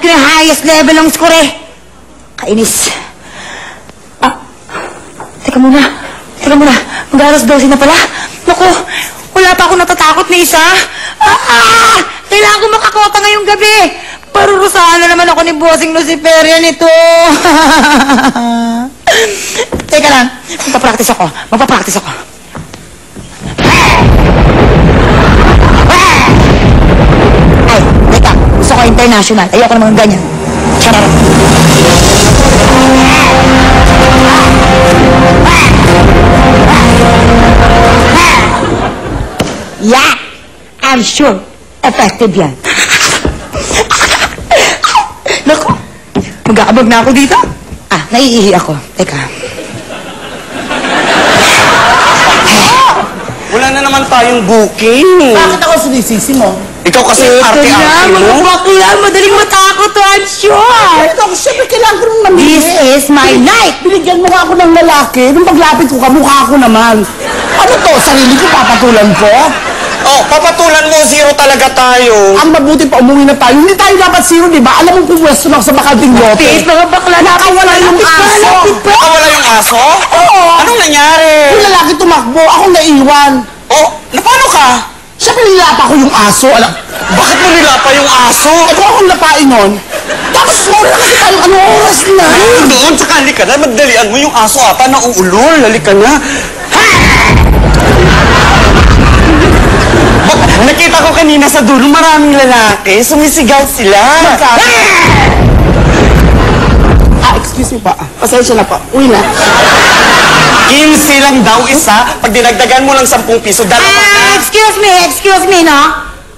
ko yung highest level ng score eh. Kainis. Teka muna. Mag-alas 12 na pala. Naku, wala pa ako natatakot na isa. Kailangan ko makakota ngayong gabi. Parurusahan na naman ako ni Bossing Luciferian ito. Teka lang, magpapractice ako. Ay, teka, gusto ko international. Ayoko naman ganyan. Chararap. Yeah, I'm sure effective yan. Naku, mag-aabag na ako dito. Naiihi ako. Teka. Wala na naman tayong booking. Bakit ako sinisisi mo? Ikaw kasi arte-arte mo. Mga bakla, madaling matakot to, I'm sure. Ito ako, siyempre kailangan ko nung mamili. This is my night. Binigyan mo nga ako ng lalaki. Nung paglapit ko, kamukha ko naman. Ano to? Sarili ko papatulan ko? Oh, papatulan mo, zero talaga tayo. Ang mabuti pa, umuwi na tayo. Hindi tayo dapat zero, di ba? Alam mo kung pwesto na ako sa bakanting lote. Please, mga bakla, Nakawala yung aso. Nakawala yung aso? Oo. Anong nangyari? Yung lalaki tumakbo, ako naiwan. Oh, paano ka? Siyempre nilapa ko yung aso. Alam, Bakit mo nilapa yung aso? kung akong lapain nun, tapos muna na kasi tayo, ano oras na? Doon, tsaka halika na. Magdalian mo yung aso ata na uulol. Halika na. Nakita ko kanina sa dulo, maraming lalaki. Sumisigaw sila. Excuse me pa. Pasensya na pa. Uwi na. 15 lang daw isa. Pag dinagdagan mo lang 10 piso, dalawa na. Excuse me, no?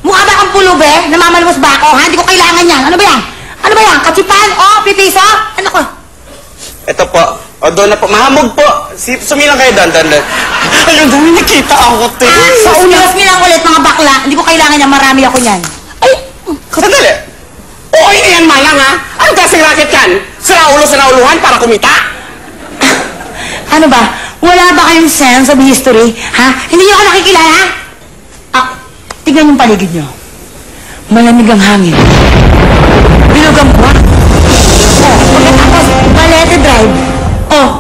Mukha ba kang pulube? Namamalwas ba ako, ha? Hindi ko kailangan yan. Ano ba yan? Katsipan? Pipiso? Ano ko? Ito po. O, doon na po. Mahamog po. Sumilang kayo doon. Ayun, dami nakita ako, te. Excuse me lang ulit, mga bakla. Hindi ko kailangan yan. Marami ako yan. Ay, Sandali. okay na yan, Mayang, ha? Anong klaseng racket yan? Sinauluhan para kumita? Ano ba? Wala ba kayong sense of history? Ha? Hindi niyo ako nakikilala? Tignan yung paligid niyo. Malamig ang hangin. Bilog ang buwan. Pagkatapos, Balete Drive.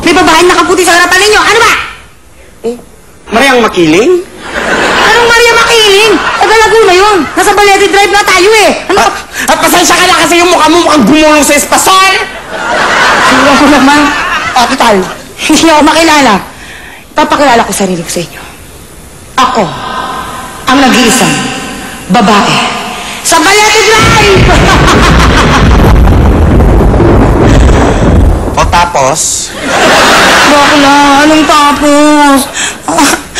May babaeng nakaputi sa harapan ninyo. Ano ba? Mariang Makiling? Anong Maria Makiling? Laguna yun. Nasa Balete Drive na tayo eh. Ano? At pasensya ka na kasi yung mukha mo mukhang gumulong sa espasol. Siguro ko naman. Total. Hindi niyo ako makilala. Papakilala ko sarili ko sa inyo. Ako, ang nag-iisang babae sa Balete Drive! O tapos? Bakla, anong tapos?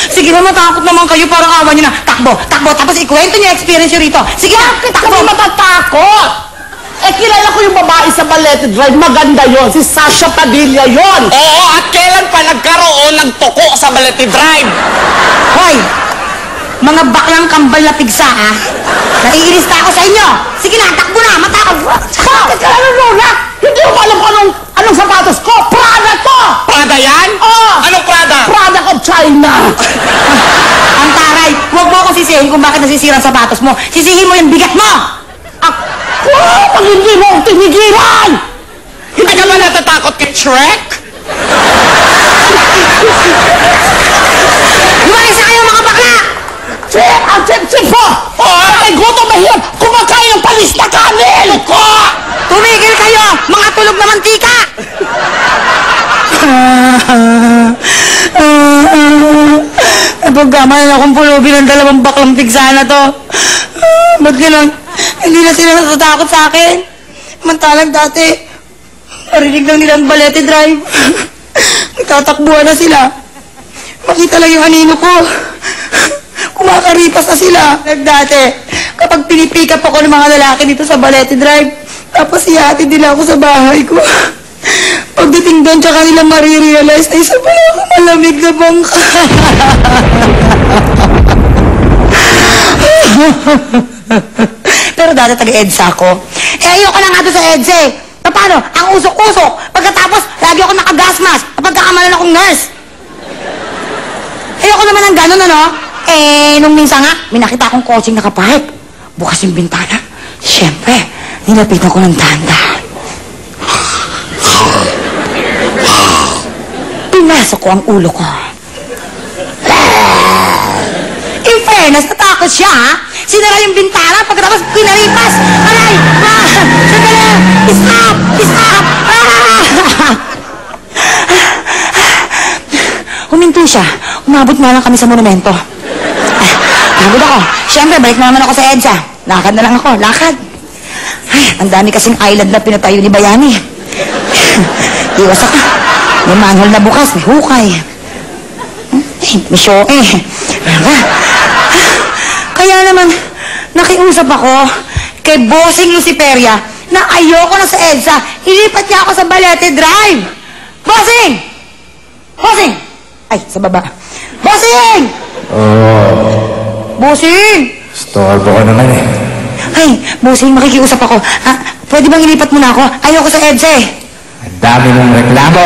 Sige na, matakot naman kayo, parang awan nyo na. Takbo, tapos ikwento niyo yung experience nyo rito. Sige na, Takbo matatakot! Kilala ko yung babae sa Balete Drive. Maganda yon. Si Sasha Padilla yon. Oo, at kailan pa nagkaroon ng toko sa Balete Drive? Hoy! Mga baklang kambal na pigsa, ha? Naiinis na ako sa inyo! Sige na, takbo na, matakot! Bakit ka ano, Lola? Hindi mo alam kung anong sapatos ko. Prada to! Prada yan? Oo! Anong Prada? Product of China. Ang taray, huwag mo akong sisihin kung bakit nasisira ang sapatos mo. Sisihin mo yung bigat mo! Pag hindi mo akong tinigilan! Hindi ka ba natatakot kay Shrek? Lumalis na kayo, mga bakla! Ang chip-chip po! Ay, gutom mahirap! Kumakain ng panis na kanin! Ko! Tumigil kayo, mga tulog na mantika! Napagkamalan akong pulubi ng dalawang baklang pigsa na to. Ba't gano'n? Hindi na sila natatakot sa akin. Mantalang dati, narinig lang nila ang Balete Drive. Nagtatakbuhan na sila. Makita lang yung anino ko. Kumakaripas na sila. Dati, kapag pinipikap ako ng mga lalaki dito sa Balete Drive, tapos ihatid nila ako sa bahay ko. Pagdating doon, tsaka nila marirealize na isa pala ako malamig na bangka. Pero dati taga-EDSA ako. Ayoko na nga doon sa EDSA eh. Paano? Ang usok-usok. Pagkatapos, lagi ako naka-gas mask. Napagkakamalan akong nurse. Ayoko naman ng gano'n, ano? Nung minsan nga, may nakita akong coaching nakapark. Bukas yung bintana. Siyempre, Nilapitan ko ng dahan-dahan. Pinasok ko ang ulo ko. In fairness, natakot siya, ha? Sinara yung bintana, pagkatapos pinalipas. Aray! Sandali! Stop! Stop! Huminto siya. Umabot nga lang kami sa monumento. Pagod ako. Siyempre, balik na naman ako sa EDSA. Lakad na lang ako. Lakad. Ay, ang dami kasing island na pinatayo ni Bayani. Iwas ako. May manhole na bukas. May hukay. May show Kaya naman, nakiusap ako kay Bossing Luciferia na ayoko na sa EDSA. Ilipat niya ako sa Balete Drive. Bossing! Bossing! Ay, sa baba. Bossing! Bossing! Storbo ko naman eh. Ay, Bossing, makikiusap ako. Pwede bang ilipat mo na ako? Ayoko sa EDSA eh. Ang dami mong reklamo.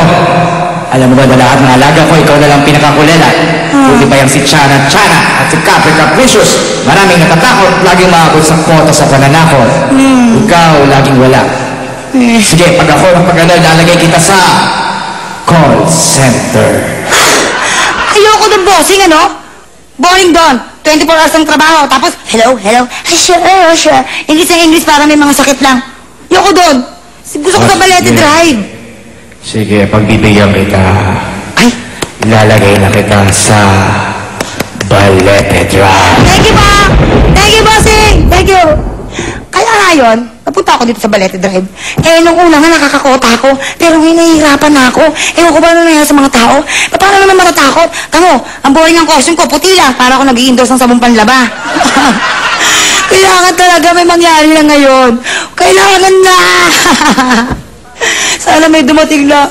Alam mo ba na lahat ng alaga ko, ikaw na lang pinakakulela. Buti pa yung si Chana at si Capri Capricious. Maraming natatakot, laging maabot sa kota sa pananakot. Ikaw, laging wala. Sige, pag ako ng pag-alala, lalagay kita sa call center. Ayoko doon, Bossing, ano? Boring doon. 24 hours ng trabaho. Tapos, hello. Ay, sure. English para may mga sakit lang. Ayoko doon. Gusto ko sa Balete Drive. Sige, pagbibigyan kita. Ay, Ilalagay na kita sa Balete Drive. thank you, pa! Thank you, Bossing! Thank you! Kaya ngayon, napunta ako dito sa Balete Drive. Nung una nga nakakakota ako, pero ngayon nahihirapan na ako. Ewan ko ba ano nangyari sa mga tao? Paano naman matatakot? Tamo, ang boring ng costume ko, puti lang, para ako nag-i-endorse ng sabong panlaba. Kailangan talaga may mangyari na ngayon. Kailangan na! Sana may dumating na...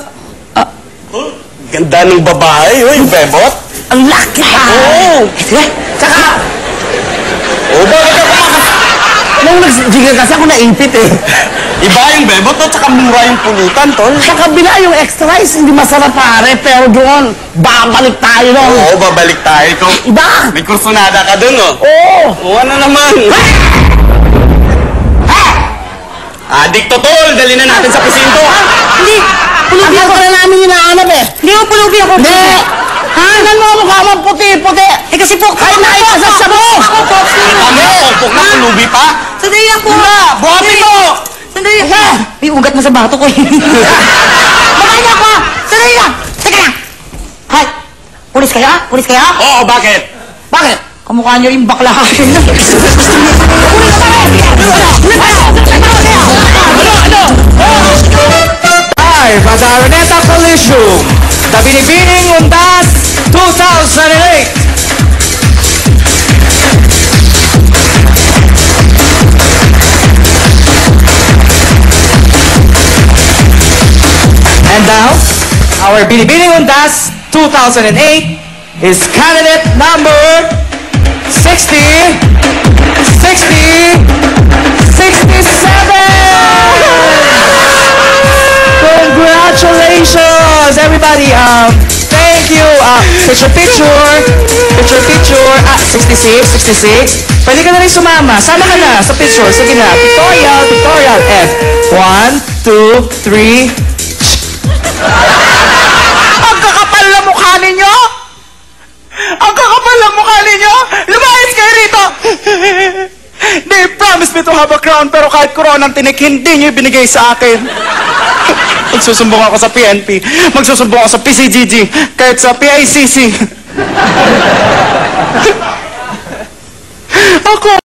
Ganda ng babae, yung bebot. Ang laki! Oo. Tsaka, Bakit ako Nung nag-jiggle kasi ako naipit eh. Iba yung bebot, no? Tsaka mura yung pulutan, tol. Sa kabila yung extra rice, hindi masarap pare, pero doon, babalik tayo nun. Oo, babalik tayo. Ikaw, Iba! may kursunada ka dun, oh. Oo! Oo, ano naman? Adikto, tol. Dali na natin sa presinto. hindi! Pulubi Ang ako! na namin hinahanap eh. Hindi ako pulubi ako! Hindi! Ha? Tingnan mo ang mukha mo, puti-puti! Eh kasi po... Ay, naikasasya mo! Ako po! Ano, pokpok na pulubi pa? Sandali lang po! Buhatin mo! Sandali lang! May ugat na sa bato ko eh. Makain niyo ako! Sandali lang! Teka lang! Hay! Pulis kayo? Pulis kayo? Oo, bakit? Bakit? Kamukha niyo rin bakla ka. Live at the Araneta Coliseum, the Binibining Undas 2008. And now, our Binibining Undas 2008 is candidate number 60, 67! Congratulations, everybody! Thank you. Picture. 66. Pwede ka na rin sumama. Sama ka na sa picture. Sige na. Pictorial. And 1, 2, 3. Ang kakapal na mukha ninyo! Ang kakapal na mukha ninyo! Lumayas kayo rito! They promised me to have a crown, pero kahit koronang tinik, hindi nyo ibinigay sa akin. Magsusumbong ako sa PNP. Magsusumbong ako sa PCGG. Kahit sa PICC.